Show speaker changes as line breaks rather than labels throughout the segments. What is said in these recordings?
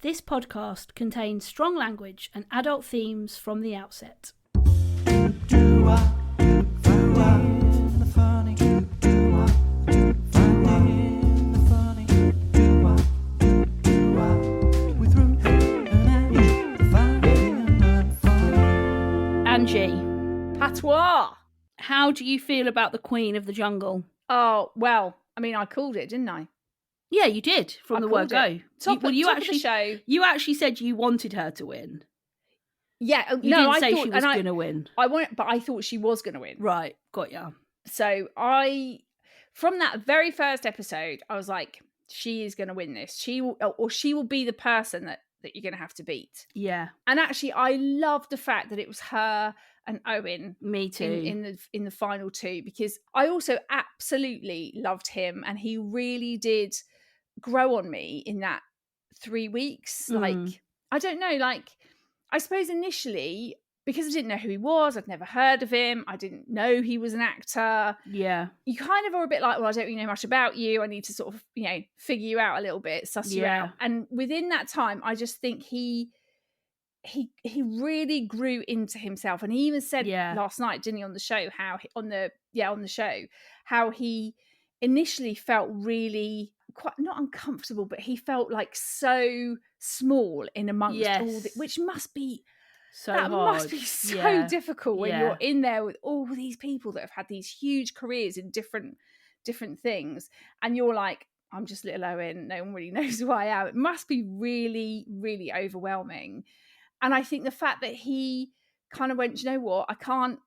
This podcast contains strong language and adult themes from the outset. Ange,
Patois.
how do you feel about the Queen of the Jungle?
Oh, well, I mean, I called it, didn't I?
Yeah, you did from the word go.
Top of the show.
You actually said you wanted her to win.
Yeah,
You didn't say she was going to win.
But I thought she was going to win.
Right, got ya.
So from that very first episode, I was like, she is going to win this. She will be the person that you're going to have to beat.
Yeah.
And actually, I loved the fact that it was her and Owen.
Me too.
In the final two, because I also absolutely loved him, and he really did grow on me in that 3 weeks. Like, I don't know, like, I suppose initially, because I didn't know who he was, I'd never heard of him, I didn't know he was an actor.
Yeah.
You kind of are a bit like, well, I don't really know much about you. I need to sort of, figure you out a little bit, suss you out. And within that time, I just think he really grew into himself. And he even said last night, didn't he, on the show, how he initially felt really quite not uncomfortable, but he felt like so small in amongst all which must be must be so difficult when you're in there with all these people that have had these huge careers in different things, and you're like, I'm just little Owen, no one really knows who I am. It must be really, really overwhelming. And I think the fact that he kind of went, you know what, I can't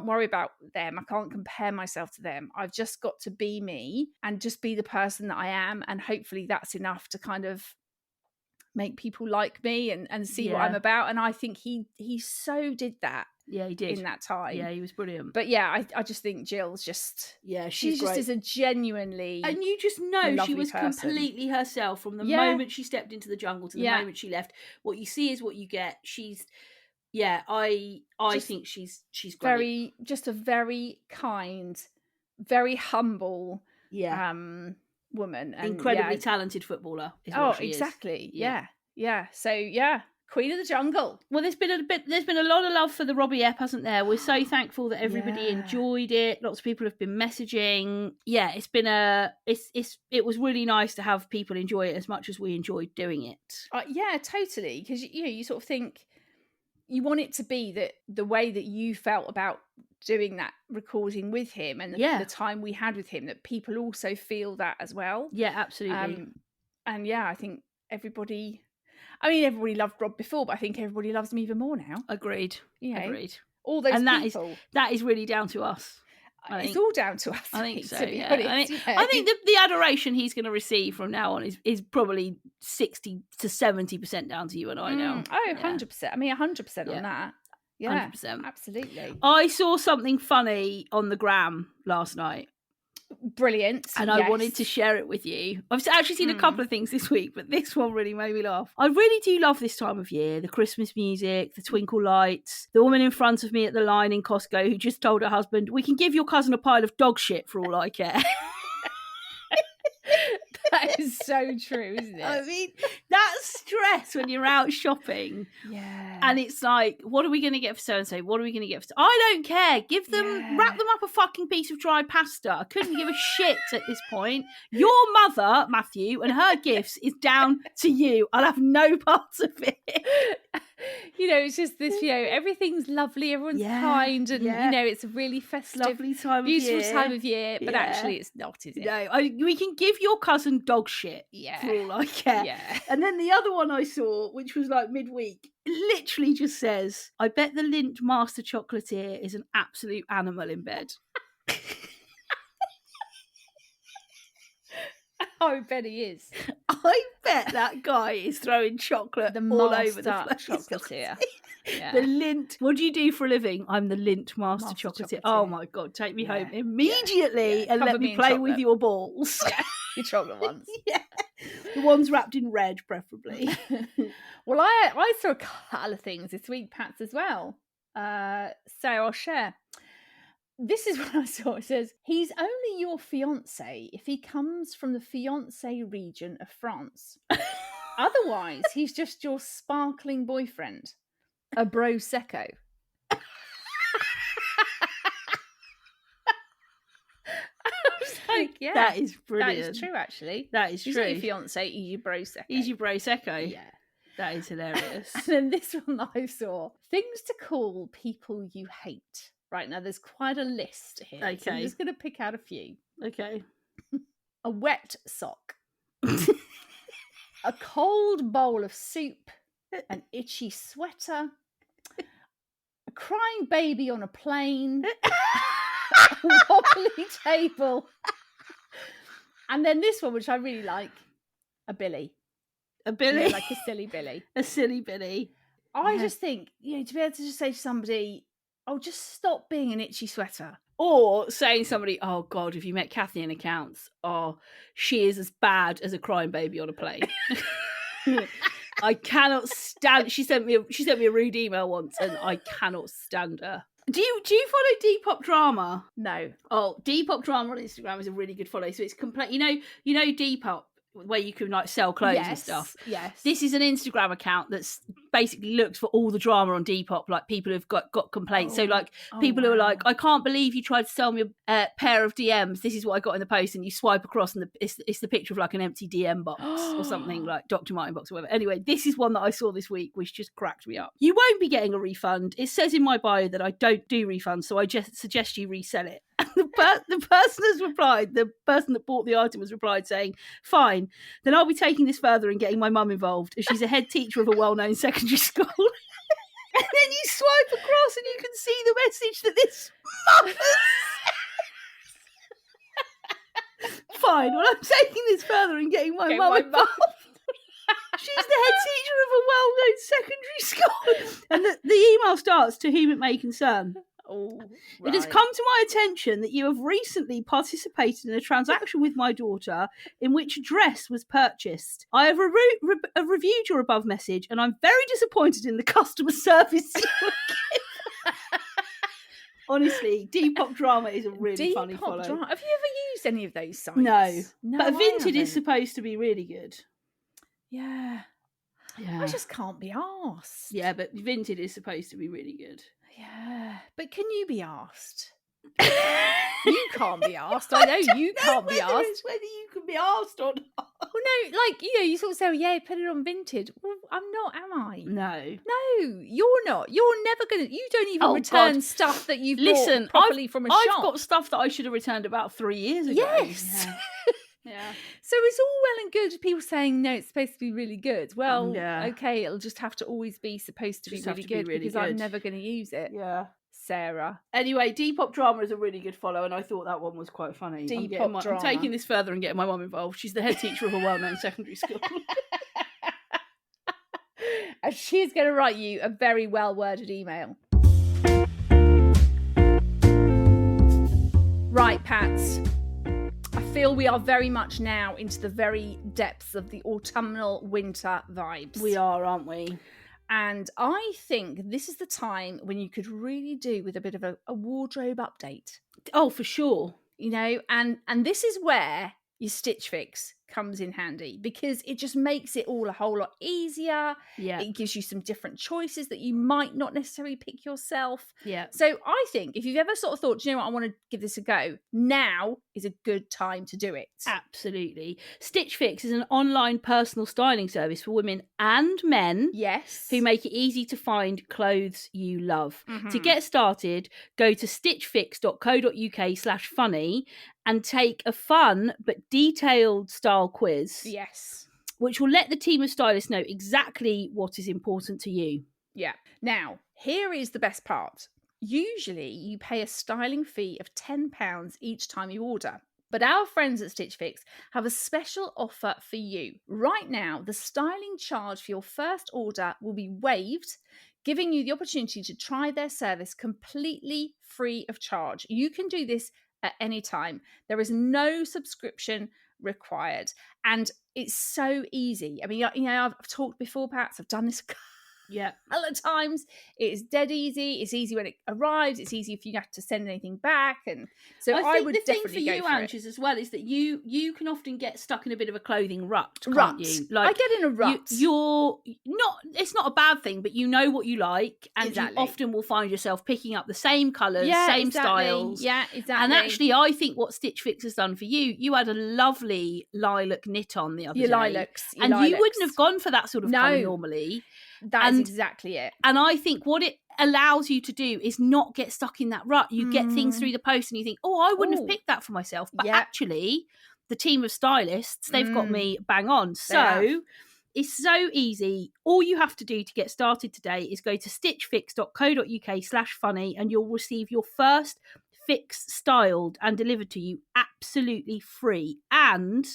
worry about them. I can't compare myself to them. I've just got to be me and just be the person that I am. And hopefully that's enough to kind of make people like me and see what I'm about. And I think he so did that.
Yeah, he did.
In that time.
Yeah, he was brilliant.
But yeah, I just think Jill's just...
Yeah,
she just is a genuinely
and you just know she was
person.
completely herself from the moment she stepped into the jungle to the moment she left. What you see is what you get. She's... Yeah, I think she's great.
Just a very kind, very humble woman. And
incredibly talented footballer is what she
exactly. Is. Yeah. So, Queen of the Jungle.
Well, there's been a lot of love for the Robbie Ep, hasn't there? We're so thankful that everybody enjoyed it. Lots of people have been messaging. Yeah, it's been it was really nice to have people enjoy it as much as we enjoyed doing it.
Yeah, totally. Because you sort of think you want it to be that the way that you felt about doing that recording with him and the time we had with him, that people also feel that as well.
Yeah, absolutely.
And I think everybody loved Rob before, but I think everybody loves him even more now.
Agreed. Agreed.
All those people.
That is really down to us.
It's all down to us.
I think so. Yeah. I think the adoration he's going to receive from now on is probably 60 to 70% down to you and I now.
100%. I mean, 100% on that. Yeah,
100%.
Absolutely.
I saw something funny on the gram last night.
Brilliant.
And I wanted to share it with you. I've actually seen a couple of things this week, but this one really made me laugh. I really do love this time of year. The Christmas music, the twinkle lights, the woman in front of me at the line in Costco who just told her husband, "We can give your cousin a pile of dog shit for all I care."
That is so true, isn't it?
I mean, that stress when you're out shopping.
Yeah.
And it's like, what are we going to get for so-and-so? What are we going to get for... I don't care. Give them, wrap them up a fucking piece of dry pasta. I couldn't give a shit at this point. Your mother, Matthew, and her gifts is down to you. I'll have no parts of it.
It's just this, everything's lovely, everyone's kind, and it's a really festive,
lovely time
beautiful
of year.
time of year, but actually it's not, is it?
No, we can give your cousin dog shit for all I care.
Yeah.
And then the other one I saw, which was like midweek, it literally just says, "I bet the Lindt Master Chocolatier is an absolute animal in bed."
I bet he is.
I bet that guy is throwing chocolate all over the place.
Chocolatier. Yeah.
The Lindt. What do you do for a living? I'm the Lindt Master Chocolatier. Oh my God, take me home immediately and let me play with your balls.
Yeah. Your chocolate ones.
The ones wrapped in red, preferably.
Well, I saw a couple of things this week, Pats, as well. So I'll share. This is what I saw. It says, "He's only your fiancé if he comes from the fiancé region of France." Otherwise, he's just your sparkling boyfriend, a bro secco. Like, yeah,
that is brilliant.
That is true, actually.
That is
He's
true.
Not your fiance, he's your bro secco.
He's your bro secco.
Yeah.
That is hilarious.
And then this one that I saw, things to call people you hate. Right, now there's quite a list here. Okay. So I'm just going to pick out a few.
Okay.
A wet sock. A cold bowl of soup. An itchy sweater. A crying baby on a plane. A wobbly table. And then this one, which I really like, a billy.
A billy?
Like a silly billy.
A silly billy.
I just think, to be able to just say to somebody, oh, just stop being an itchy sweater.
Or saying somebody, oh God, if you met Kathy in accounts, oh, she is as bad as a crying baby on a plane. I cannot stand. She sent me a rude email once, and I cannot stand her. Do you follow Depop Drama?
No.
Oh, Depop Drama on Instagram is a really good follow. So it's complete. You know Depop, where you can like sell clothes and stuff.
Yes.
This is an Instagram account that's basically looks for all the drama on Depop, like people who've got complaints. So like people who are like, I can't believe you tried to sell me a pair of DMs. This is what I got in the post, and you swipe across, and it's the picture of like an empty DM box or something, like Dr. Martin box or whatever. Anyway, this is one that I saw this week, which just cracked me up. You won't be getting a refund. It says in my bio that I don't do refunds, so I just suggest you resell it. And the person has replied, the person that bought the item has replied saying, fine, then I'll be taking this further and getting my mum involved, as she's a head teacher of a well-known secondary school. And then you swipe across and you can see the message that this mum has. Fine, well, I'm taking this further and getting my mum involved. She's the head teacher of a well-known secondary school. And the email starts, to whom it may concern.
Oh, right.
It has come to my attention that you have recently participated in a transaction with my daughter in which a dress was purchased. I have reviewed your above message, and I'm very disappointed in the customer service you give. Honestly, Depop Drama is a really funny follow.
Have you ever used any of those sites?
No, but Vinted is supposed to be really good.
Yeah. I just can't be arsed.
Yeah, but Vinted is supposed to be really good.
Yeah, but can you be arsed? You can't be arsed. I know you can't be arsed.
Whether you can be arsed or not.
Well, no, like, you sort of say, yeah, put it on Vinted. Well, I'm not, am I?
No,
you're not. You're never going to, you don't even return stuff that you've bought properly from a shop.
I've got stuff that I should have returned about 3 years ago.
Yes.
Yeah.
So it's all well and good people saying, no, it's supposed to be really good. Well, okay, it'll just have to always be supposed to be really good because I'm never going to use it.
Yeah.
Sarah.
Anyway, Depop Drama is a really good follow, and I thought that one was quite funny.
Depop Drama.
I'm taking this further and getting my mum involved. She's the head teacher of a well-known secondary school.
And she's going to write you a very well-worded email. Right, Pats. I feel we are very much now into the very depths of the autumnal winter vibes.
We are, aren't we?
And I think this is the time when you could really do with a bit of a wardrobe update.
Oh, for sure.
And this is where your Stitch Fix comes in handy, because it just makes it all a whole lot easier.
Yeah.
It gives you some different choices that you might not necessarily pick yourself.
Yeah.
So I think if you've ever sort of thought, do you know what, I want to give this a go, now is a good time to do it.
Absolutely. Stitch Fix is an online personal styling service for women and men.
Yes.
Who make it easy to find clothes you love.
Mm-hmm.
To get started, go to stitchfix.co.uk/funny and take a fun but detailed style quiz.
Yes.
Which will let the team of stylists know exactly what is important to you.
Yeah. Now, here is the best part. Usually you pay a styling fee of £10 each time you order. But our friends at Stitch Fix have a special offer for you. Right now, the styling charge for your first order will be waived, giving you the opportunity to try their service completely free of charge. You can do this at any time. There is no subscription required. And it's so easy. I mean, I've talked before, perhaps I've done this
Yeah.
Other times it's dead easy. It's easy when it arrives. It's easy if you have to send anything back. And so I would definitely go for it.
The thing for you, Ange, as well, is that you can often get stuck in a bit of a clothing rut, can't
Rut.
you?
I get in a rut.
You're not. It's not a bad thing, but you know what you like, and
Exactly.
you often will find yourself picking up the same colours, same styles.
Yeah, exactly.
And actually, I think what Stitch Fix has done for you had a lovely lilac knit on the other day.
Lilacs.
You wouldn't have gone for that sort of colour normally.
That's exactly it.
And I think what it allows you to do is not get stuck in that rut. You get things through the post and you think, oh, I wouldn't have picked that for myself. But actually, the team of stylists, they've got me bang on. So it's so easy. All you have to do to get started today is go to stitchfix.co.uk/funny and you'll receive your first fix styled and delivered to you absolutely free. And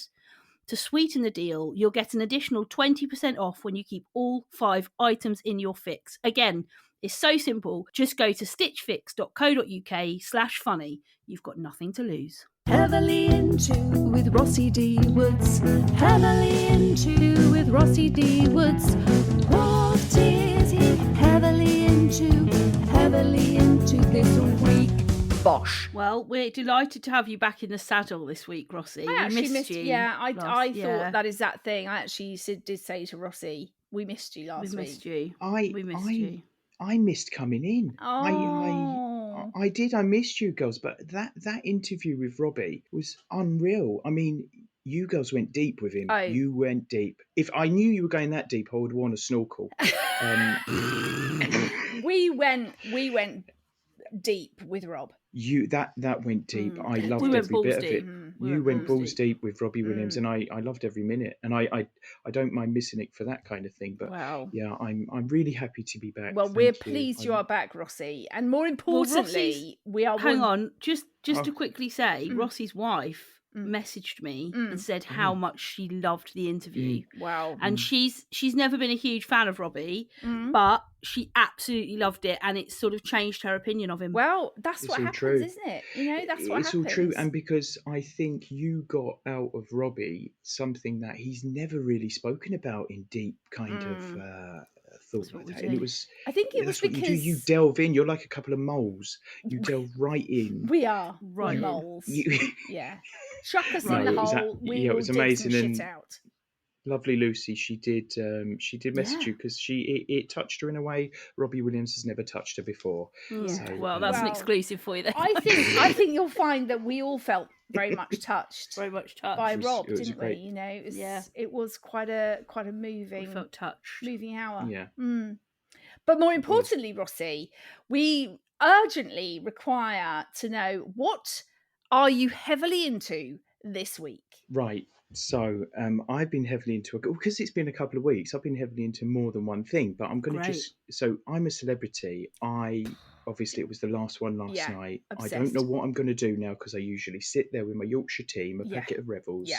to sweeten the deal, you'll get an additional 20% off when you keep all 5 items in your fix. Again, it's so simple. Just go to stitchfix.co.uk/funny. You've got nothing to lose.
Heavily into with Rossi D Woods. Heavily into with Rossi D Woods. What is he heavily into? Heavily into this week. Bosh.
Well, we're delighted to have you back in the saddle this week, Rossi.
I actually missed
you.
Yeah, I thought that is that thing. I actually did say to Rossi, we missed you last week.
We missed you.
I missed coming in.
Oh.
I did. I missed you girls, but that interview with Robbie was unreal. I mean, you girls went deep with him.
Oh.
You went deep. If I knew you were going that deep, I would want a snorkel.
We went deep with Rob.
That went deep. I loved every bit of it. You went balls deep with Robbie Williams, and I loved every minute. And I don't mind missing it for that kind of thing. But yeah, I'm really happy to be back.
Well, we're pleased you are back, Rossi, and more importantly, we are.
Hang on, just to quickly say, Rossi's wife messaged me and said how much she loved the interview.
Wow.
And she's never been a huge fan of Robbie, but she absolutely loved it, and it sort of changed her opinion of him.
Well, that's what happens, isn't it? You know, that's what happens.
It's all true, and because I think you got out of Robbie something that he's never really spoken about in deep kind of thought like that. And it was,
I think it was because
you delve in. You're like a couple of moles. You delve right in.
We are moles. Yeah. Chuck us in the hole.
It was amazing.
Dig some shit out.
Lovely Lucy, she did message you because it touched her in a way Robbie Williams has never touched her before.
Yeah. So, that's an exclusive for you then.
I think you'll find that we all felt very much touched by Rob, didn't we? You know, it was quite a moving.
We felt touched.
Moving hour.
Yeah.
But more importantly, Rossi, we urgently require to know, what are you heavily into this week?
Right. So I've been heavily into because it's been a couple of weeks. I've been heavily into more than one thing, but I'm going to So I'm a celebrity. Obviously it was the last one last night.
Obsessed.
I don't know what I'm going to do now because I usually sit there with my Yorkshire team, a packet of Rebels,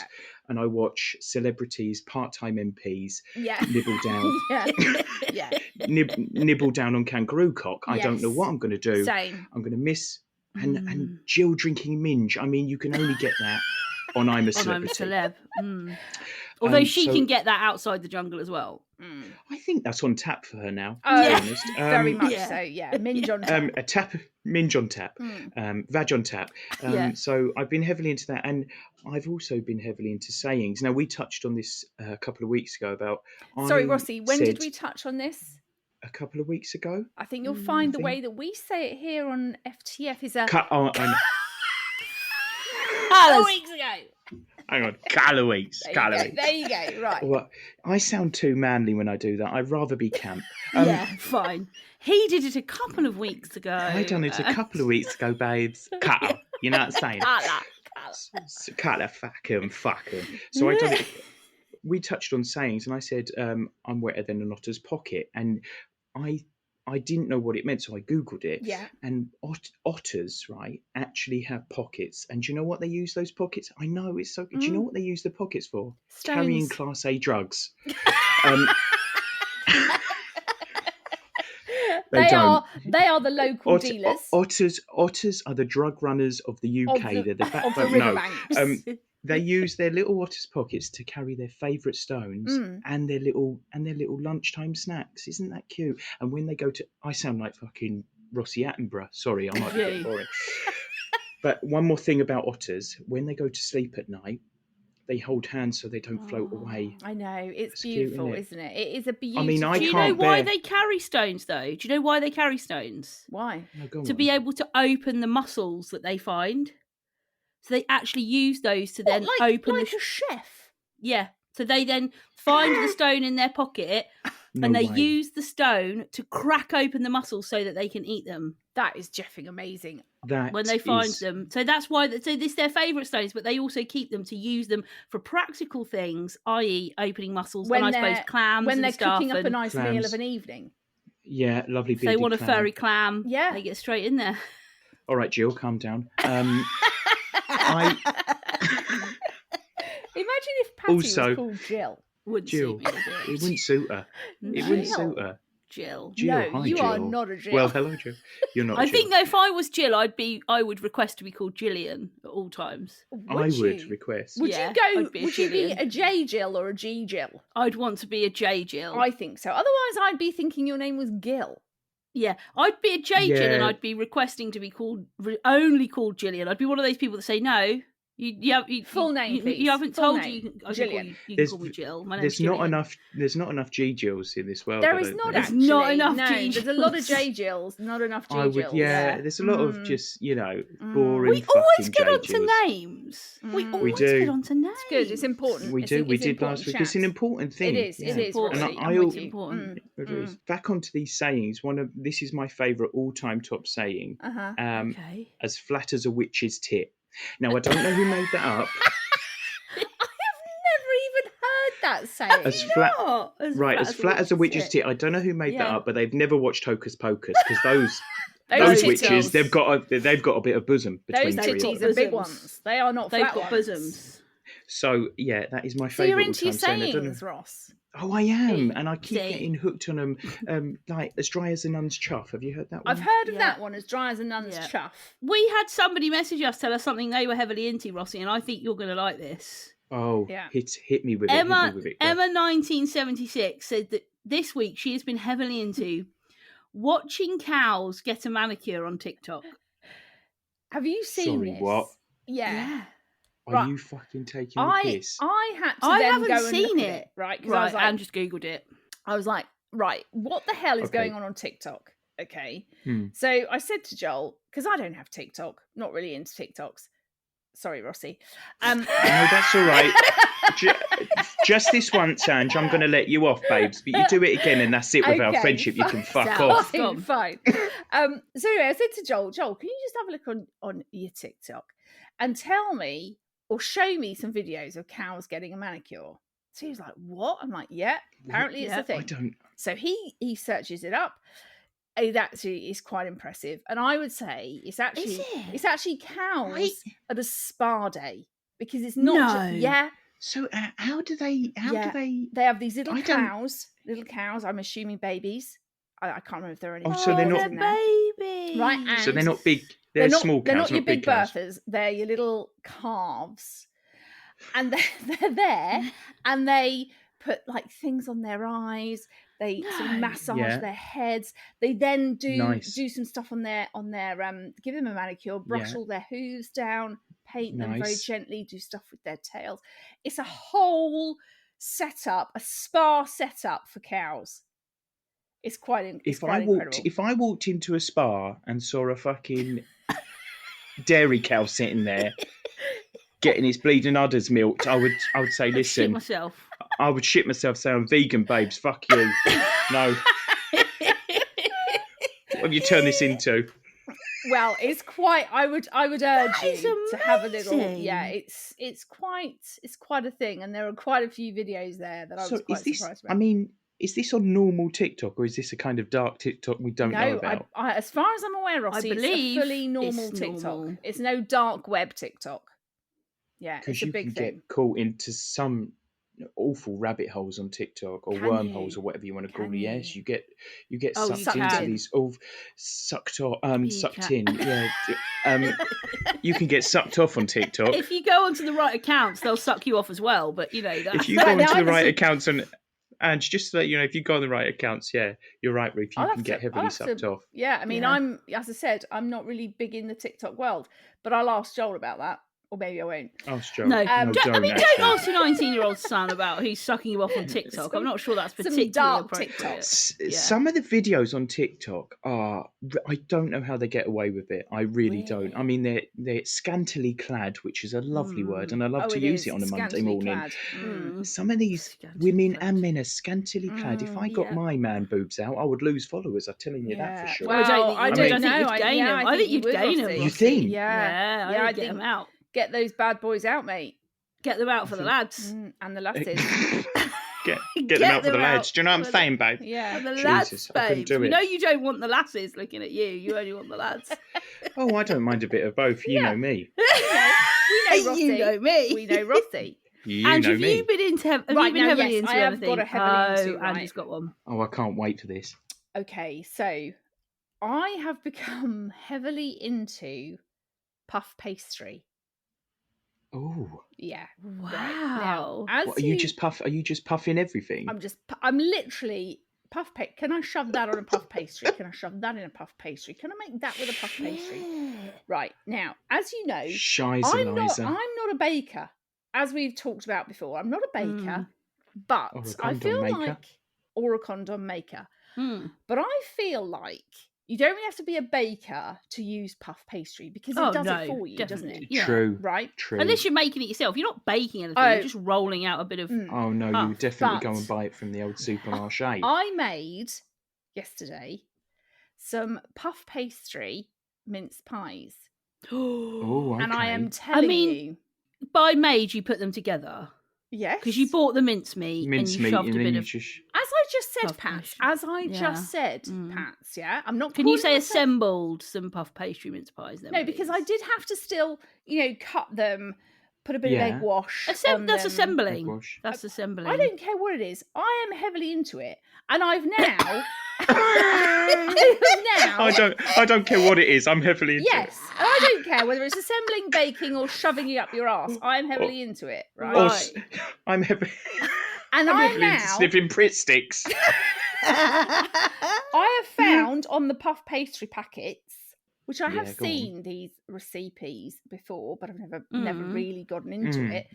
and I watch celebrities, part-time MPs nibble down, nibble down on kangaroo cock. I don't know what I'm going to do.
Same.
I'm going to miss and Jill drinking minge. I mean, you can only get that. On I'm a Celebrity.
Although she can get that outside the jungle as well.
I think that's on tap for her now, to
be
honest.
Very much so, yeah. Minge on tap.
Minge on tap. Vag on tap. So I've been heavily into that. And I've also been heavily into sayings. Now, we touched on this a couple of weeks ago about...
Sorry, Rossi, when did we touch on this?
A couple of weeks ago.
I think you'll find the way that we say it here on FTF is a... 4 weeks ago.
Hang on, calories.
There you go. Right.
Well, I sound too manly when I do that. I'd rather be camp.
Fine. He did it a couple of weeks ago.
I done it a couple of weeks ago, babes. Cut. You know what I'm saying? Cut. Fuck him. So I done it. We touched on sayings, and I said, "I'm wetter than an otter's pocket," and I didn't know what it meant, so I Googled it.
Yeah.
And otters, right, actually have pockets. And do you know what they use those pockets? I know, it's so good. Do you know what they use the pockets for?
Stones.
Carrying Class A drugs.
They are the local dealers.
Otters are the drug runners of the UK. They're the backbone.
Of the riverbanks.
They use their little otters' pockets to carry their favourite stones and their little lunchtime snacks. Isn't that cute? And when they go to, I sound like fucking Rossi Attenborough. Sorry, I might be getting boring. But one more thing about otters: when they go to sleep at night, they hold hands so they don't float away.
I know, it's
That's
beautiful,
cute,
isn't it? It is a beautiful.
I mean,
Do you know why they carry stones, though? Do you know why they carry stones?
Why?
No, go
To
on.
be able to open the mussels that they find. So they actually use those to then open
like a chef.
Yeah. So they then find the stone in their pocket and they use the stone to crack open the mussels so that they can eat them.
That is jeffing amazing.
When they find them. So that's why, so this is their favourite stones, but they also keep them to use them for practical things, i.e. opening mussels and I suppose clams
when
and
they're
stuff.
Cooking up a nice
clams.
meal of an evening.
Yeah, lovely.
If they want a furry clam,
yeah,
they get straight in there.
All right, Jill, calm down.
Imagine if Patty was called Jill.
Jill.
It wouldn't suit her. It wouldn't suit her.
Jill.
No,
hi,
you
Jill.
are not a Jill.
Well, hello, Jill. You're not.
I
Jill.
think though, if I was Jill, I would request to be called Gillian at all times.
Would request.
Would you go? Would you be a J Jill or a G Jill?
I'd want to be a J Jill.
I think so. Otherwise, I'd be thinking your name was Gil.
Yeah, I'd be a J Jill and I'd be requesting to be only called Gillian. I'd be one of those people that say no.
Full name, please.
You haven't
Full
told
name.
you.
Gillian.
You can call me Jill. My name's
There's not
Gillian.
enough. There's not enough G Jills in this world.
There is not.
There's
Actually,
not enough
no,
G
There's a lot of J Jills, not enough G Jills.
There's a lot of just boring.
We always get
J
onto
Jills.
names. We always
We do.
get onto names.
It's good. It's important.
We do. We did last week. It's an important thing.
It is. It is.
important.
Rossi.
And
I'm with you.
important.
Back onto these sayings. This is my favourite all-time top saying.
Okay.
As flat as a witch's tit. Now I don't know who made that up.
That saying.
As flat as a witch's tit. I don't know who made that up, but they've never watched Hocus Pocus because those witches, they've got a bit of bosom between
those
three of
titties
them.
are big ones. They are not flat ones.
bosoms.
So yeah, that is my
So you're
favourite
into your
all-time saying.
sayings, Ross.
Oh, I am, and I keep getting hooked on them. Like as dry as a nun's chuff. Have you heard that one?
I've heard of that one, as dry as a nun's chuff.
We had somebody message us, tell us something they were heavily into, Rossi, and I think you're going to like this.
Oh,
yeah.
hit me with it.
Emma,
hit me with it.
Emma 1976 said that this week she has been heavily into watching cows get a manicure on TikTok.
Have you seen
Sorry,
this?
what?
Yeah.
Are you fucking taking the piss?
I had to
I
then
haven't
go and
seen
look at
it.
right? Because
Right,
I was like,
and just Googled it.
I was like, right, what the hell is
Okay.
going on TikTok? Okay. So I said to Joel, because I don't have TikTok, not really into TikToks. Sorry, Rossi.
No, that's all right. Just this once, Ange, I'm going to let you off, babes. But you do it again, and that's it with our friendship. You can fuck off.
Fine. So anyway, I said to Joel, can you just have a look on your TikTok and tell me or show me some videos of cows getting a manicure? So he was like, what? I'm like, yeah, apparently it's a thing.
I don't.
So he searches it up. It actually is quite impressive, and I would say it's actually cows at a spa day, because it's not.
So how do they?
They have these little cows. Little cows. I'm assuming babies. I can't remember if there are any.
Oh, so they're not
babies,
right? And
so they're not big. They're small cows.
They're not your big
cows.
Berthas. They're your little calves, and they're there, and they put like things on their eyes. They sort of massage their heads. They then do some stuff on their give them a manicure, brush all their hooves down, paint them very gently, do stuff with their tails. It's a whole setup, a spa setup for cows. It's quite incredible.
If I walked into a spa and saw a fucking dairy cow sitting there getting its bleeding udders milked, I would say, listen.
Shit myself.
I would shit myself saying, I'm vegan, babes. Fuck you. No. What have you turned this into?
Well, it's quite. I would urge you to have a little. Yeah, it's quite a thing, and there are quite a few videos there that I was quite surprised about.
I mean, is this on normal TikTok, or is this a kind of dark TikTok we don't know about?
As far as I'm aware, Rossi,
I believe
it's a fully normal TikTok.
Normal.
It's no dark web TikTok. Yeah, it's a big thing.
Get caught into some awful rabbit holes on TikTok or wormholes or whatever you want to call it. Yes, you get sucked into these sucked in. Yeah. You can get sucked off on TikTok.
If you go onto the right accounts, they'll suck you off as well. But that's...
if you go onto the right accounts and just to let you know, if you go on the right accounts, you're right, Ruth. You can get heavily sucked off.
Yeah, I mean, I'm, as I said, I'm not really big in the TikTok world, but I'll ask Joel about that. Or maybe I won't.
Ask Joel.
No, don't ask your 19-year-old son about who's sucking you off on TikTok. I'm not sure that's particularly appropriate.
Some of the videos on TikTok are, I don't know how they get away with it. I really don't. I mean, they're scantily clad, which is a lovely word, and I love to use it on a Monday morning. Some of these women and men are scantily clad. If I got my man boobs out, I would lose followers. I'm telling you that for sure.
Well, I don't think you'd gain them. I think you'd gain them.
You think?
Yeah, I would get them out.
Get those bad boys out, mate.
Get them out for the lads.
And the lasses.
Get them out for the lads. Do you know what I'm saying, babe?
Yeah.
For the lads, babe. You know you don't want the lasses looking at you. You only want the lads.
Oh, I don't mind a bit of both. You know me.
We know Rossi.
You know me.
We know Rossi.
And have you been into have you been heavily into anything?
Got a heavily into,
right. Ange's got one.
Oh, I can't wait for this.
Okay, so I have become heavily into puff pastry.
Oh.
Yeah.
Wow.
Now,
are you just puffing everything?
I'm literally puff pastry. Can I shove that on a puff pastry? Can I shove that in a puff pastry? Can I make that with a puff pastry? Right. Now, as you know, I'm not a baker. As we've talked about before, I'm not a baker, but I feel like or a condom maker. But I feel like you don't really have to be a baker to use puff pastry because it does it for you, doesn't it?
Yeah.
True.
Right?
True.
Unless you're making it yourself. You're not baking anything. You're just rolling out a bit of
Oh, no, you would definitely go and buy it from the old supermarché.
I made, yesterday, some puff pastry mince pies.
Oh, okay.
And I am telling you.
By made, you put them together.
Yes.
Because you bought the mincemeat and you shoved a bit of...
As I just said, Pats. As I just said, Pats, yeah? I'm not...
Can you say assembled some puff pastry mince pies then?
No, because I did have to still, cut them, put a bit of egg wash on
That's
them.
assembling. That's assembling.
I don't care what it is. I am heavily into it. And I've now...
I don't care what it is. I'm heavily into it.
Yes. And I don't care whether it's assembling, baking, or shoving it up your arse. I'm heavily into it. Right.
I'm heavily...
And I'm
heavily into sniffing Pritt sticks.
I have found on the puff pastry packets, which I have seen these recipes before, but I've never really gotten into it,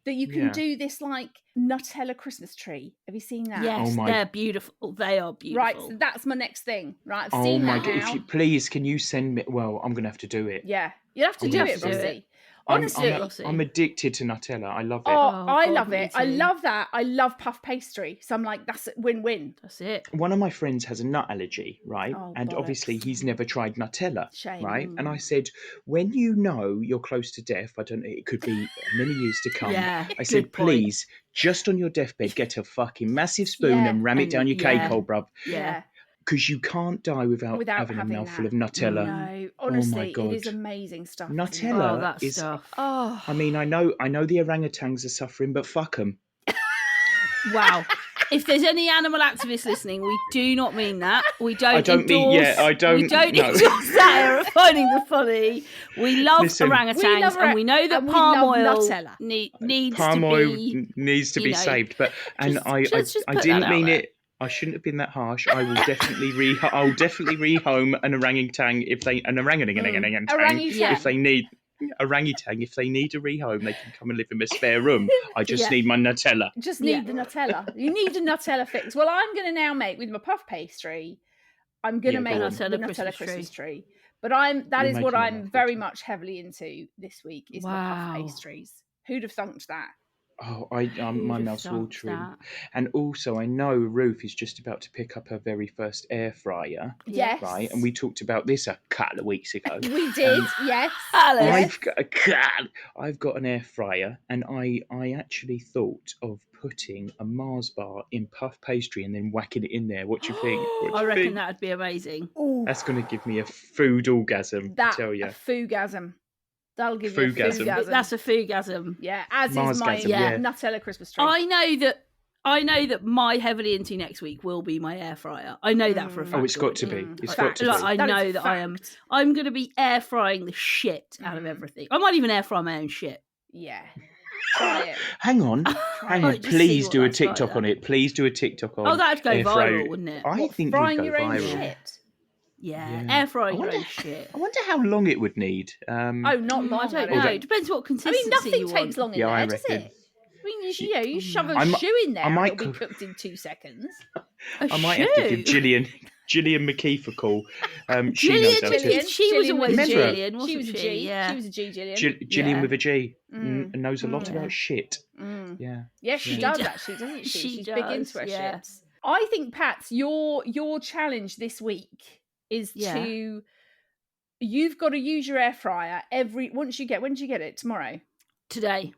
that you can do this like Nutella Christmas tree. Have you seen that?
Yes, they're beautiful. They are beautiful.
Right, so that's my next thing. Right, I've seen that now.
God, please, can you send me... Well, I'm going to have to do it.
Yeah, you'll have to do it, Rossi. Honestly,
I'm addicted to Nutella. I love it.
I love it. I love that. I love puff pastry. So I'm like, that's a win-win.
That's it.
One of my friends has a nut allergy, right? And obviously he's never tried Nutella, right? And I said, when you know you're close to death, I don't know, it could be many years to come. I said, please, just on your deathbed, get a fucking massive spoon and ram it down your cake hole, bruv.
Yeah.
Because you can't die without having a mouthful of Nutella.
No, honestly, it is amazing stuff.
Nutella is
stuff.
I mean, I know the orangutans are suffering, but fuck them.
Wow. If there's any animal activists listening, we do not mean that. We don't.
I don't mean. Yeah, I don't.
We don't endorse that era of finding the funny. We love orangutans, and we know that palm oil
needs to be saved. But I didn't mean it. I shouldn't have been that harsh. I will definitely rehome an orangutan if they need a rehome, they can come and live in my spare room. I just need my Nutella.
Just need the Nutella. You need a Nutella fix. Well, I'm going to now make with my puff pastry. I'm going to make the Nutella Christmas tree. But that is what I'm very much heavily into this week is the puff pastries. Who'd have thunked that?
Oh, my mouth's watering. And also, I know Ruth is just about to pick up her very first air fryer.
Yes.
Right? And we talked about this a couple of weeks ago.
We did, yes.
I've got an air fryer, and I actually thought of putting a Mars bar in puff pastry and then whacking it in there. What do you think?
I reckon that'd be amazing.
Ooh.
That's going to give me a food orgasm, I tell you.
A foogasm. That'll give you a
Fugasm.
That's a fugasm.
Yeah, as is my Nutella Christmas tree.
I know that my heavily into next week will be my air fryer. I know that for a fact.
Oh, it's got to be. It's got to be.
I know that I'm going to be air frying the shit out of everything. I might even air fry my own shit.
Yeah. Try it.
Hang on. Please do a TikTok on it. Please do a TikTok on it.
Oh, that'd go viral, wouldn't it?
I think
frying
you'd go
your own
viral.
shit.
Yeah, air frying your own shit.
I wonder how long it would need.
Not long.
I don't know. It depends what consistency
nothing takes long in there, does it? I mean, you shove a shoe in there, it'll be cooked in 2 seconds.
I might have to give Gillian McKeith a call. She was
always Gillian, wasn't
she? Was a G.
Yeah.
She was a G, Gillian.
Gillian with a G and knows a lot about shit. Yeah.
Yeah, she does actually, doesn't she? She's big into her shits. I think, Pats, your challenge this week is to... You've got to use your air fryer when did you get it? Tomorrow? Today,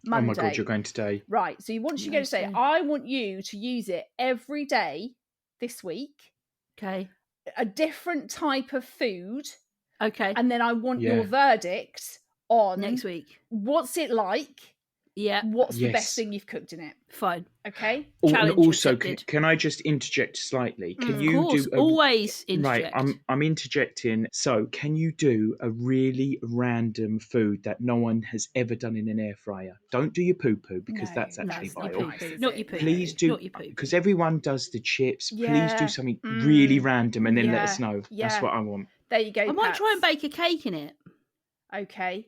Monday.
Oh my God, you're going today.
Right. So once you go to say, I want you to use it every day this week.
Okay.
A different type of food.
Okay.
And then I want your verdict on
next week.
What's it like?
Yeah.
What's the best thing you've cooked in it?
Fine.
Okay.
Also, can I just interject slightly? Can you do
always interject?
Right, I'm interjecting. So, can you do a really random food that no one has ever done in an air fryer? Don't do your poo-poo because that's actually vile.
Not your poo.
Please do, because everyone does the chips. Please do something really random and then let us know.
Yeah.
That's what I want.
There you go.
I might try and bake a cake in it.
Okay.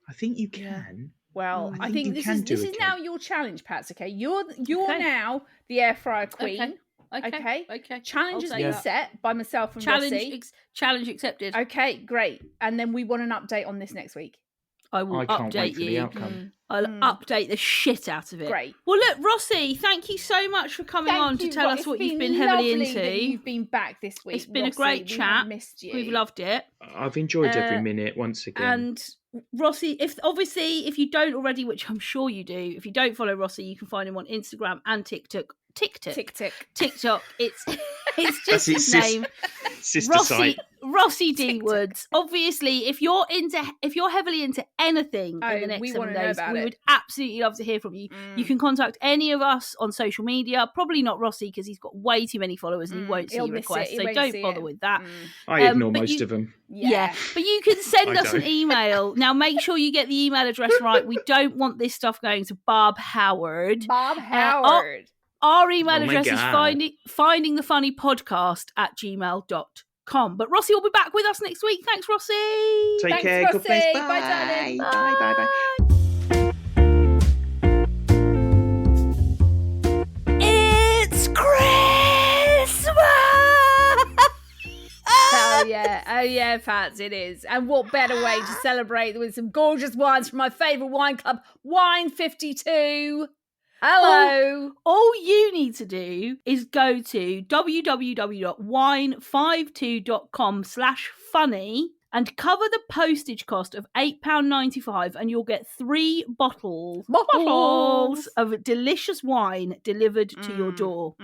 I think you can.
Well, I think this is now your challenge, Pats. Okay, you're now the air fryer queen. Okay. Challenge has been set by myself and Rossi.
Challenge accepted.
Okay, great. And then we want an update on this next week.
I will
can't
update
wait for
you.
the outcome.
I'll update the shit out of it.
Great.
Well, look, Rossi, thank you so much for coming on to tell us what you've been heavily into.
That you've been back this week.
It's been a great chat.
Missed you.
We've loved it.
I've enjoyed every minute once again.
And Rossi, if you don't already, which I'm sure you do, if you don't follow Rossi, you can find him on Instagram and TikTok. It's just his name.
Sister
Rossi D Woods. Obviously, if you're heavily into anything in the next 7 days, we would absolutely love to hear from you. You can contact any of us on social media. Probably not Rossi because he's got way too many followers and he won't see your requests. So don't bother with that.
I ignore most of them.
Yeah, but you can send us an email. Now, make sure you get the email address right. We don't want this stuff going to Bob Howard. Our email address is findingthefunnypodcast@gmail.com. But Rossi will be back with us next week. Thanks, Rossi.
Take care.
Rossi.
God bless.
Bye, darling.
Bye.
It's Christmas!
Oh yeah, Pats, it is. And what better way to celebrate with some gorgeous wines from my favourite wine club, Wine52. Hello.
All you need to do is go to www.wine52.com/funny and cover the postage cost of £8.95 and you'll get 3 bottles of delicious wine delivered to your door.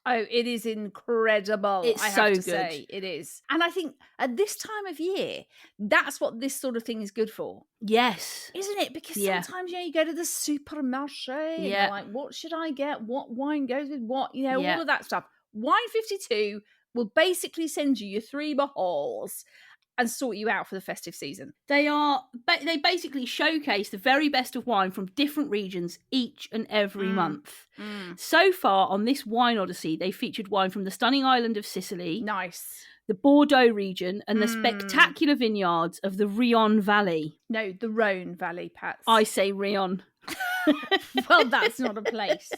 Oh, it is incredible.
It's
I have
so
to
good.
Say, it is. And I think at this time of year, that's what this sort of thing is good for.
Yes.
Isn't it? Because sometimes, you go to the supermarché and you're like, what should I get? What wine goes with what? All of that stuff. Wine52 will basically send you your 3 bottles and sort you out for the festive season.
They basically showcase the very best of wine from different regions each and every month. So far on this wine odyssey, they featured wine from the stunning island of Sicily.
Nice.
The Bordeaux region and the spectacular vineyards of the Rion Valley.
No, the Rhone Valley, Pats.
I say Rion.
Well, that's not a place.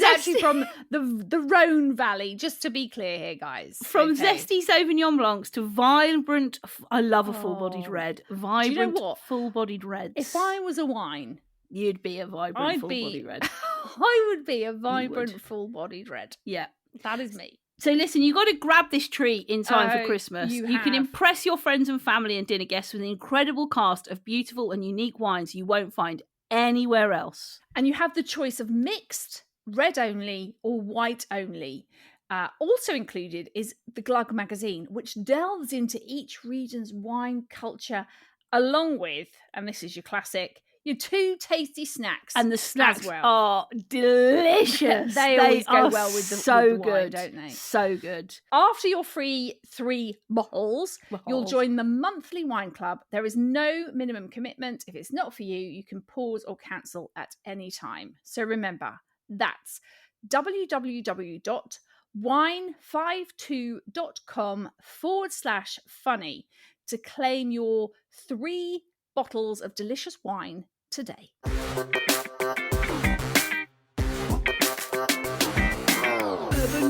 Actually from the Rhone Valley, just to be clear here, guys.
From zesty Sauvignon Blancs to vibrant, I love a full-bodied red. Vibrant, full-bodied reds.
If I was a wine,
you'd be a vibrant, full-bodied red.
I would be a vibrant, full-bodied red.
Yeah.
That is me.
So listen, you've got to grab this treat in time for Christmas. You can impress your friends and family and dinner guests with an incredible cast of beautiful and unique wines you won't find anywhere else.
And you have the choice of mixed, red only or white only. Also included is the Glug magazine, which delves into each region's wine culture, along with, and this is your classic, your 2 tasty snacks.
And the snacks are delicious.
They always go well with the wine,
good,
don't they?
So good.
After your free 3 bottles, you'll join the monthly wine club. There is no minimum commitment. If it's not for you, you can pause or cancel at any time. So remember, that's www.wine52.com/funny to claim your 3 bottles of delicious wine today.
Urban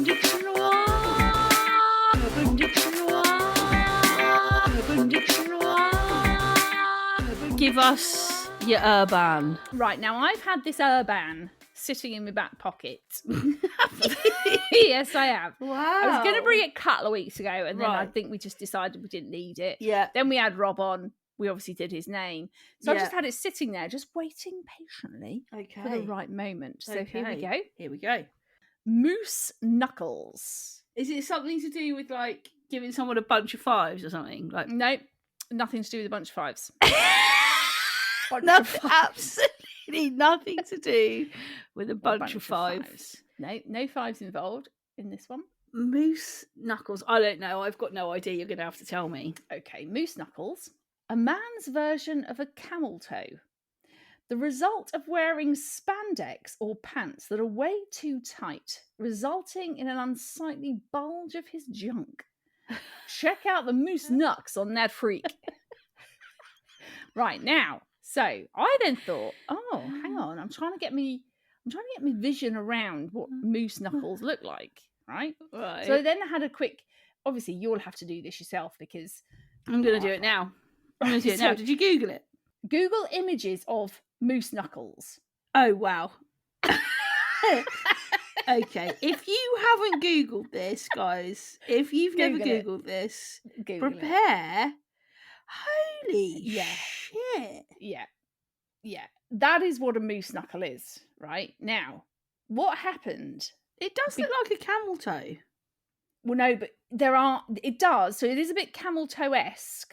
Dictionary. Urban Dictionary. Urban Dictionary. Give us your urban.
Right, now I've had this urban sitting in my back pocket. Yes, I have.
Wow.
I was going to bring it a couple of weeks ago, and then I think we just decided we didn't need it.
Yeah.
Then we had Rob on. We obviously did his name. So I just had it sitting there, just waiting patiently for the right moment. So here we go.
Here we go.
Moose knuckles.
Is it something to do with, like, giving someone a bunch of 5s or something? Like,
nope. Nothing to do with a bunch of 5s.
Absolutely nothing to do with a bunch of 5s.
No 5s involved in this one.
Moose knuckles. I don't know. I've got no idea. You're going to have to tell me.
Okay, moose knuckles. A man's version of a camel toe. The result of wearing spandex or pants that are way too tight, resulting in an unsightly bulge of his junk. Check out the moose knucks on that freak. Right, now, so I then thought, hang on, I'm trying to get me vision around what moose knuckles look like, right?
Right.
So then I had a quick, obviously you'll have to do this yourself because
I'm going to do it now. Did you Google it?
Google images of moose knuckles.
Oh, wow. Okay, if you haven't Googled this, guys, if you've never Googled this, prepare. Holy shit.
Yeah. That is what a moose knuckle is, right? Now, what happened?
It does look like a camel toe.
Well, no, but it does. So it is a bit camel toe-esque.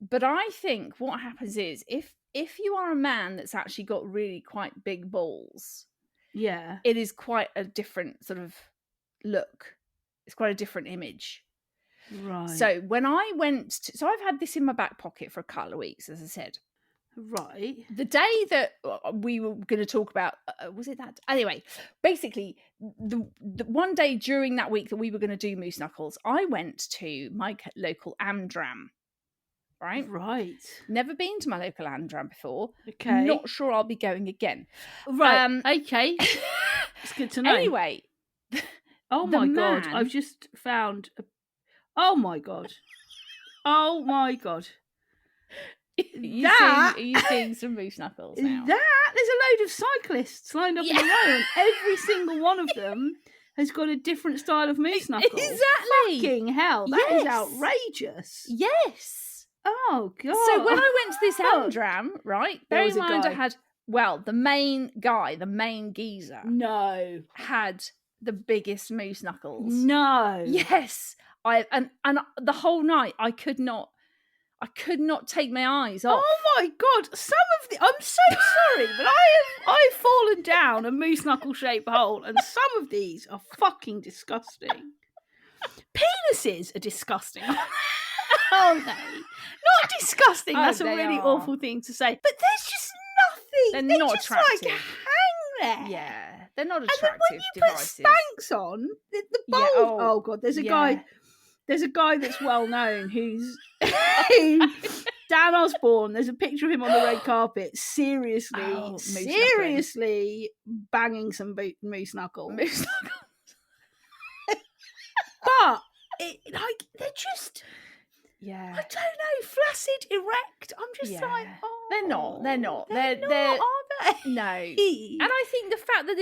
But I think what happens is if you are a man that's actually got really quite big balls, it is quite a different sort of look. It's quite a different image.
Right.
So when I went so I've had this in my back pocket for a couple of weeks, as I said.
Right.
The day that we were going to talk about, was it that? Anyway, basically, the one day during that week that we were going to do moose knuckles, I went to my local Amdram. Right. Never been to my local Amdram before.
Okay.
Not sure I'll be going again.
Right. Okay. It's good to know.
Anyway.
Oh my God. I've just found. Oh my God. Oh my God.
Are you seeing some moose knuckles now?
There's a load of cyclists lined up in a row, and every single one of them has got a different style of moose knuckles.
Exactly.
Fucking hell. That is outrageous.
Yes.
Oh, God.
So when I went to this Amdram, right, bear in mind I had, the main guy, the main geezer.
No.
Had the biggest moose knuckles.
No.
Yes. And the whole night I could not take my eyes off.
Oh my God. I'm so sorry, but I've fallen down a moose knuckle shaped hole, and some of these are fucking disgusting. Penises are disgusting. Oh no, not disgusting. That's a really awful thing to say. But there's just nothing.
They're not
just
attractive.
Like hang there.
Yeah, they're not attractive.
And then when you
devices.
put Spanx on, the bulb. Oh God, there's a guy. There's a guy that's well known who's Dan Osborne. There's a picture of him on the red carpet. Seriously banging some moose knuckles.
Moose knuckles.
But they're just.
Yeah.
I don't know, flaccid, erect. I'm just like,
they're not.
They're
are they? No. And I think the fact that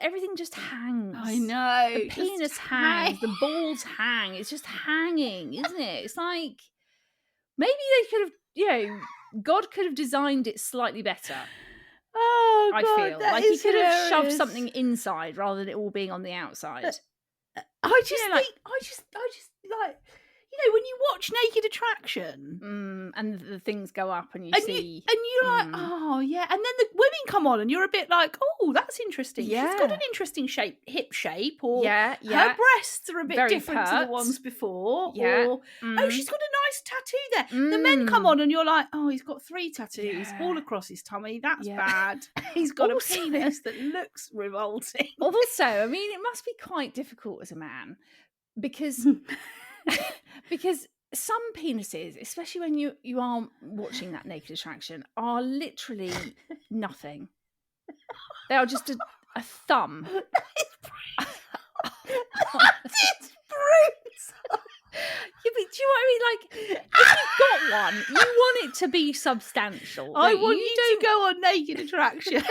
everything just hangs.
I know.
The penis hangs, the balls hang. It's just hanging, isn't it? It's like maybe they could have, God could have designed it slightly better.
Oh, God,
I feel like he could have shoved
hilarious.
something inside rather than it all being on the outside.
I just think, I just like, when you watch Naked Attraction,
and the things go up, and see,
and you're like, oh yeah, and then the women come on, and you're a bit like, oh, that's interesting.
Yeah.
She's got an interesting hip shape, or
her
breasts are a bit
very
different to the ones before, or oh, she's got a nice tattoo there. The men come on, and you're like, oh, he's got 3 tattoos all across his tummy. That's bad. He's got a penis that looks revolting.
Also, I mean, it must be quite difficult as a man because some penises, especially when you are watching that Naked Attraction, are literally nothing. They are just a thumb.
It's brutal.
Yeah, but do you know what I mean? Like, if you've got one, you want it to be substantial.
I want you to go on Naked Attraction.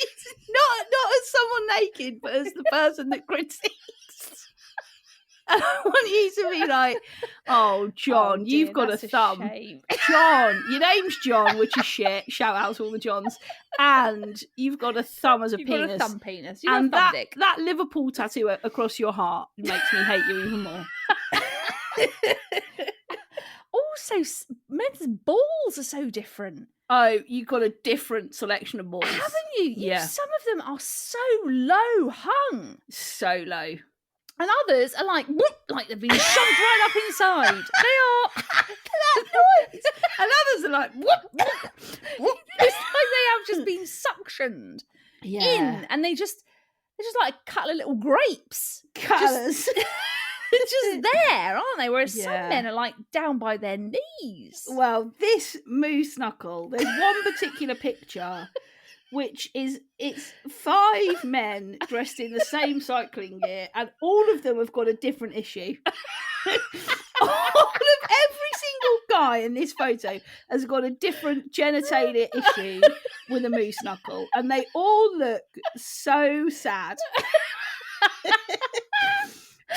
It's not as someone naked, but as the person that critiques. And I want you to be like, oh, John, you've got a thumb. John, your name's John, which is shit. Shout out to all the Johns. And you've got a thumb as a penis.
Got a thumb penis. You've
and
got a thumb dick.
That Liverpool tattoo across your heart makes me hate you even more.
Also, men's balls are so different.
Oh, you've got a different selection of balls.
Haven't you?
Yeah.
Some of them are so low hung.
So low.
And others are like, whoop, like they've been shoved right up inside. They are that noise.
And others are like, whoop, whoop, whoop.
It's like they have just been suctioned in, and they're just like a couple of little grapes.
Colours.
Just there, aren't they? Whereas some men are like down by their knees.
Well, this moose knuckle, there's one particular picture which is, it's 5 men dressed in the same cycling gear, and all of them have got a different issue. All of every single guy in this photo has got a different genitalia issue with a moose knuckle, and they all look so sad.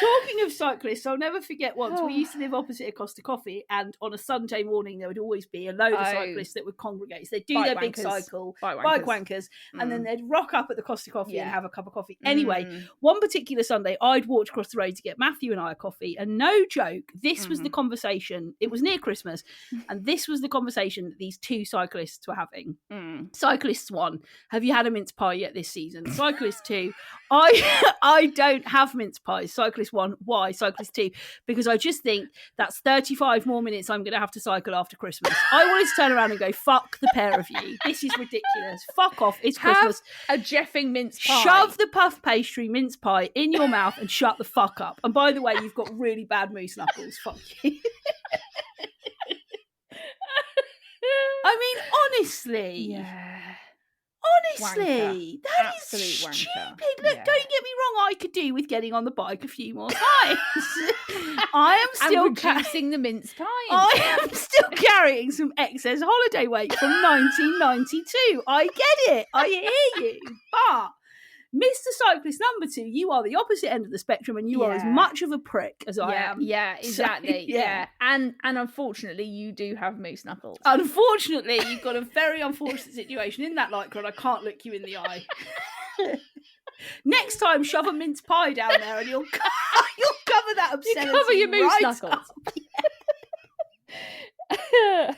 Talking of cyclists, I'll never forget once we used to live opposite a Costa Coffee, and on a Sunday morning there would always be a load of cyclists that would congregate. So they'd do their big cycle, bike wankers, and then they'd rock up at the Costa Coffee and have a cup of coffee. Anyway, one particular Sunday I'd walked across the road to get Matthew and I a coffee, and no joke, this was the conversation. It was near Christmas, and this was the conversation that these 2 cyclists were having. Cyclists 1, have you had a mince pie yet this season? Cyclist 2, I don't have mince pies. Cyclist 1, why? Cyclist 2, because I just think that's 35 more minutes I'm going to have to cycle after Christmas. I wanted to turn around and go, fuck the pair of you. This is ridiculous. Fuck off. It's Christmas.
A jeffing mince pie.
Shove the puff pastry mince pie in your mouth and shut the fuck up. And by the way, you've got really bad moose knuckles. Fuck you. I mean, honestly.
Yeah.
Honestly,
wanker.
That
Absolute
is
wanker.
stupid. Look, don't get me wrong, I could do with getting on the bike a few more times. I am still
reducing the mince pie.
I am still carrying some excess holiday weight from 1992. I get it. I hear you. But Mr. Cyclist number 2, you are the opposite end of the spectrum, and you are as much of a prick as I am.
Yeah, exactly. So, and unfortunately, you do have moose knuckles.
Unfortunately, you've got a very unfortunate situation in that lycra, and I can't look you in the eye. Next time, shove a mince pie down there, and you'll cover that obscenity.
You cover your moose knuckles.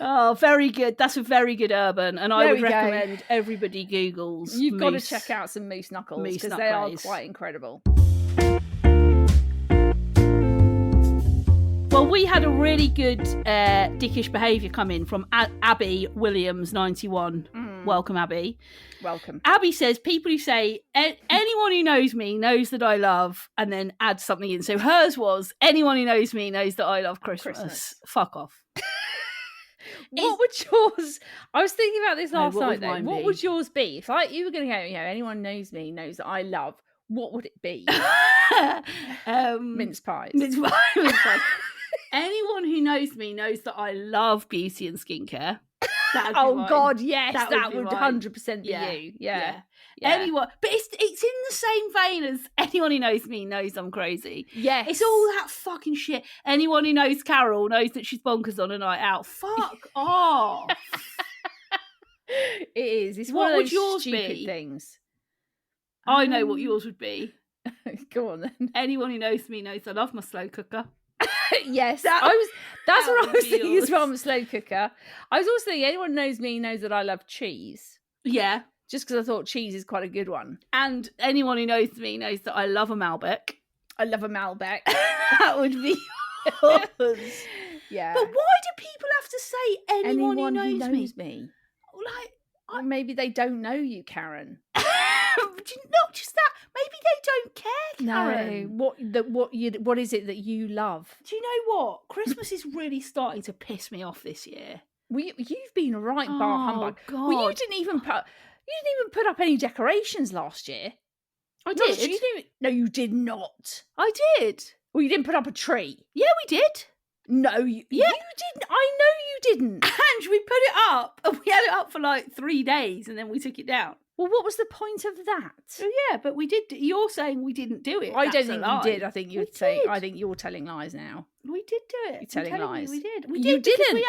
Oh, very good. That's a very good urban, and I would recommend everybody Googles.
You've got to check out some moose knuckles because they are quite incredible.
Well, we had a really good dickish behaviour come in from Abby Williams 91. Welcome, Abby.
Welcome.
Abby says, people who say, anyone who knows me knows that I love, and then add something in. So hers was, anyone who knows me knows that I love Christmas. Fuck off.
What would yours? I was thinking about this last night. Though. What would yours be? If you were going to go, anyone knows me knows that I love. What would it be? Mince pies. Mince
pies. Anyone who knows me knows that I love beauty and skincare.
God, yes, that would 100% be you. Yeah.
Anyone, but it's in the same vein as anyone who knows me knows I'm crazy.
Yes,
it's all that fucking shit. Anyone who knows Carol knows that she's bonkers on a night out. Fuck off.
It is. It's one of those stupid things.
I know what yours would be.
Go on then.
Anyone who knows me knows I love my slow cooker.
Yes, that's what I was thinking as well. I'm a slow cooker. I was also thinking, anyone who knows me knows that I love cheese.
Yeah.
Just because I thought cheese is quite a good one.
And anyone who knows me knows that I love a Malbec.
I love a Malbec.
That would be yours.
Yeah.
But why do people have to say anyone who knows me?
Well, maybe they don't know you, Karen.
Not just that. Maybe they don't care, Karen.
No. What is it that you love?
Do you know what? Christmas is really starting to piss me off this year.
You've been a right bar humbug.
God.
Well, you didn't even put up any decorations last year.
I did.
No, you did not.
I did.
Well, you didn't put up a tree.
Yeah, we did.
No, you didn't. I know you didn't.
Ange, we put it up, and we had it up for like 3 days, and then we took it down.
Well, what was the point of that?
Oh, yeah, but we did. You're saying we didn't do it.
I don't think you did. I think you'd say. I think you're telling lies now.
We did do it.
You're telling lies.
We did.
You didn't.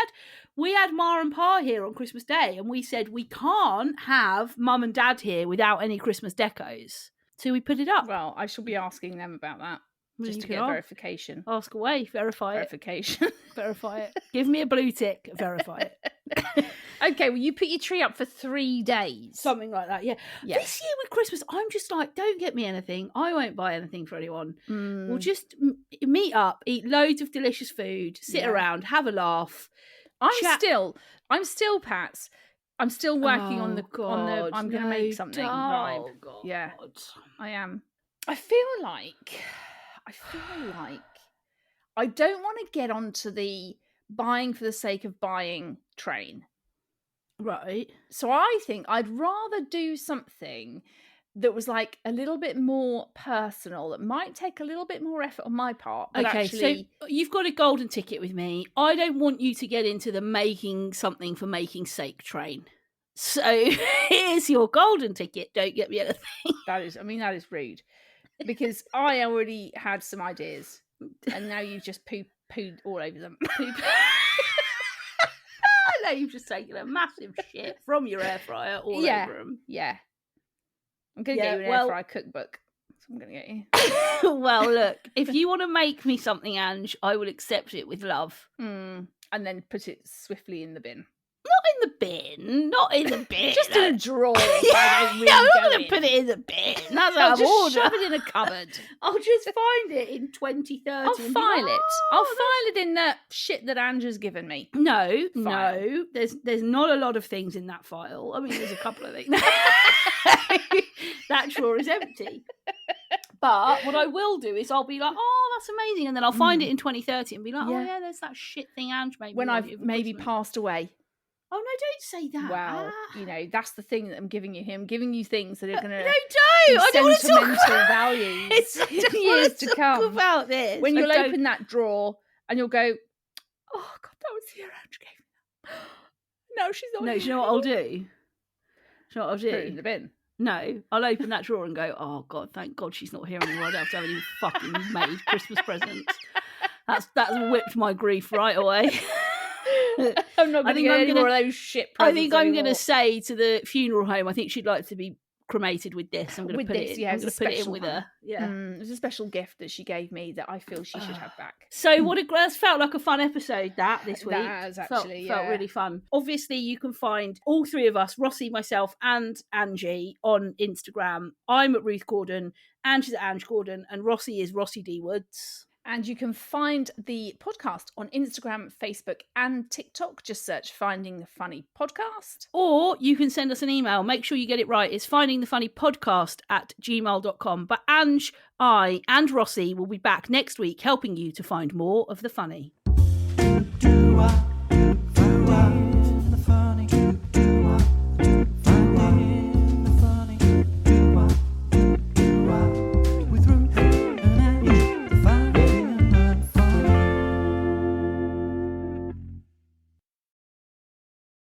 We had Ma and Pa here on Christmas Day, and we said we can't have Mum and Dad here without any Christmas decos. So we put it up.
Well, I shall be asking them about that. Just to get verification.
Ask away.
Verification.
Verify it. Give me a blue tick. Verify it.
Okay, well, you put your tree up for 3 days.
Something like that, yeah. This year with Christmas, I'm just like, don't get me anything. I won't buy anything for anyone. We'll just meet up, eat loads of delicious food, sit around, have a laugh.
I'm still, Pats. I'm still working on the. I'm going to make something. Right.
Oh, God.
Yeah, I am. I feel like I don't want to get onto the buying for the sake of buying train.
Right.
So I think I'd rather do something that was like a little bit more personal, that might take a little bit more effort on my part. But
okay,
actually...
so you've got a golden ticket with me. I don't want you to get into the making something for making sake train. So here's your golden ticket. Don't get me anything.
That is rude. Because I already had some ideas, and now you've just pooed all over them.
Now you've just taken a massive shit from your air fryer all over them.
Yeah. I'm going to get you an air fryer cookbook. That's what I'm going to get
you. Well, look, if you want to make me something, Ange, I will accept it with love.
And then put it swiftly in the bin.
Not in the bin.
Just in a drawer.
I'm not going to put it in the bin. That's out of order.
Shove it in a cupboard.
I'll just find it in 2030.
I'll file it. I'll file it in the shit that Ange's given me.
No. There's not a lot of things in that file. I mean, there's a couple of things. That drawer is empty. But what I will do is I'll be like, oh, that's amazing. And then I'll find it in 2030 and be like, oh, yeah, there's that shit thing Ange made.
When I've maybe passed away.
Oh, no, don't say that.
Well, that's the thing that I'm giving you. I'm giving you things that are going to
I don't want to talk
about values in years to come.
About this.
When you'll open that drawer and you'll go, oh, God, that was the year Ange gave me that. No, she's not.
No, do you know what I'll do? Put
it in the bin.
No, I'll open that drawer and go, oh, God, thank God she's not here anymore. I don't have to have any fucking made Christmas presents. That's whipped my grief right away.
I'm not going to get any more of those shit presents.
I think I'm going to say to the funeral home, I think she'd like to be cremated with this. I'm going to put it in. Yeah, I'm going to put it in with her. Yeah,
it's a special gift that she gave me that I feel she should have back.
So that's felt like a fun episode this week.
That has actually
felt really fun. Obviously, you can find all three of us, Rossi, myself, and Angie, on Instagram. I'm at Ruth Gordon, Ange is at Ange Gordon, and Rossi is Rossi D Woods.
And you can find the podcast on Instagram, Facebook, and TikTok. Just search Finding the Funny Podcast.
Or you can send us an email. Make sure you get it right. It's findingthefunnypodcast@gmail.com. But Ange, I, and Rossi will be back next week helping you to find more of the funny.